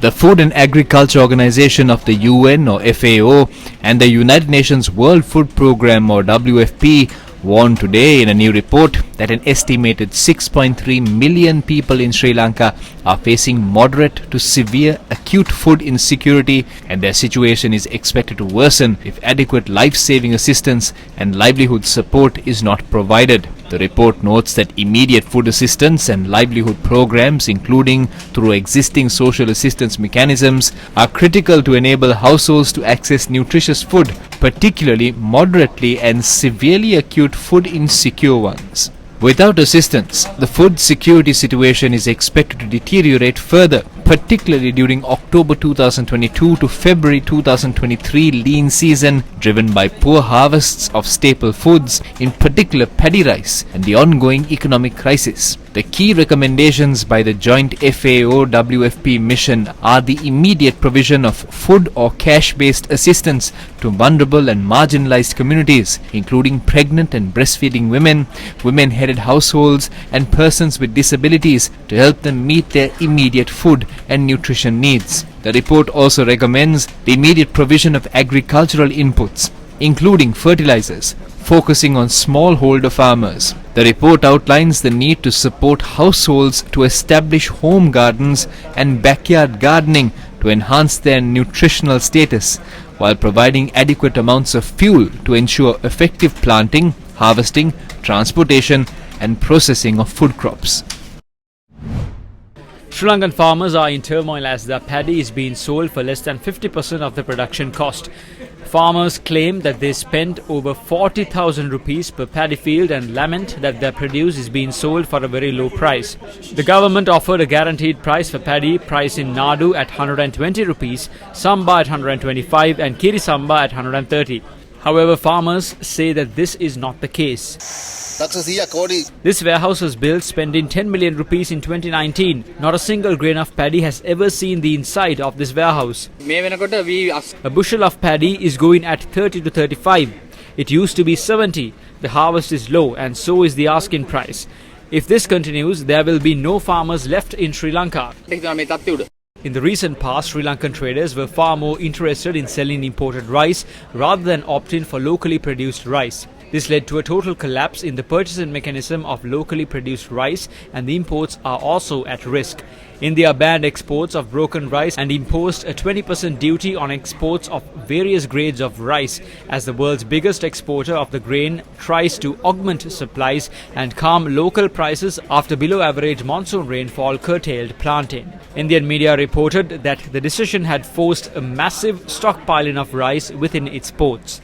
The Food and Agriculture Organization of the UN or FAO and the United Nations World Food Programme or WFP warned today in a new report that an estimated 6.3 million people in Sri Lanka are facing moderate to severe acute food insecurity, and their situation is expected to worsen if adequate life-saving assistance and livelihood support is not provided. The report notes that immediate food assistance and livelihood programs, including through existing social assistance mechanisms, are critical to enable households to access nutritious food, particularly moderately and severely acute food insecure ones. Without assistance, the food security situation is expected to deteriorate further, particularly during October 2022 to February 2023 lean season, driven by poor harvests of staple foods, in particular paddy rice, and the ongoing economic crisis. The key recommendations by the joint FAO-WFP mission are the immediate provision of food or cash-based assistance to vulnerable and marginalized communities, including pregnant and breastfeeding women, women-headed households, and persons with disabilities, to help them meet their immediate food and nutrition needs. The report also recommends the immediate provision of agricultural inputs, including fertilizers, focusing on smallholder farmers. The report outlines the need to support households to establish home gardens and backyard gardening to enhance their nutritional status, while providing adequate amounts of fuel to ensure effective planting, harvesting, transportation, and processing of food crops. Sri Lankan farmers are in turmoil as their paddy is being sold for less than 50% of the production cost. Farmers claim that they spend over 40,000 rupees per paddy field and lament that their produce is being sold for a very low price. The government offered a guaranteed price for paddy, priced in Nadu at 120 rupees, Samba at 125 and Kiri Samba at 130. However, farmers say that this is not the case. This warehouse was built spending 10 million rupees in 2019. Not a single grain of paddy has ever seen the inside of this warehouse. A bushel of paddy is going at 30 to 35. It used to be 70. The harvest is low and so is the asking price. If this continues, there will be no farmers left in Sri Lanka. In the recent past, Sri Lankan traders were far more interested in selling imported rice rather than opting for locally produced rice. This led to a total collapse in the purchasing mechanism of locally produced rice, and the imports are also at risk. India banned exports of broken rice and imposed a 20% duty on exports of various grades of rice as the world's biggest exporter of the grain tries to augment supplies and calm local prices after below average monsoon rainfall curtailed planting. Indian media reported that the decision had forced a massive stockpiling of rice within its ports.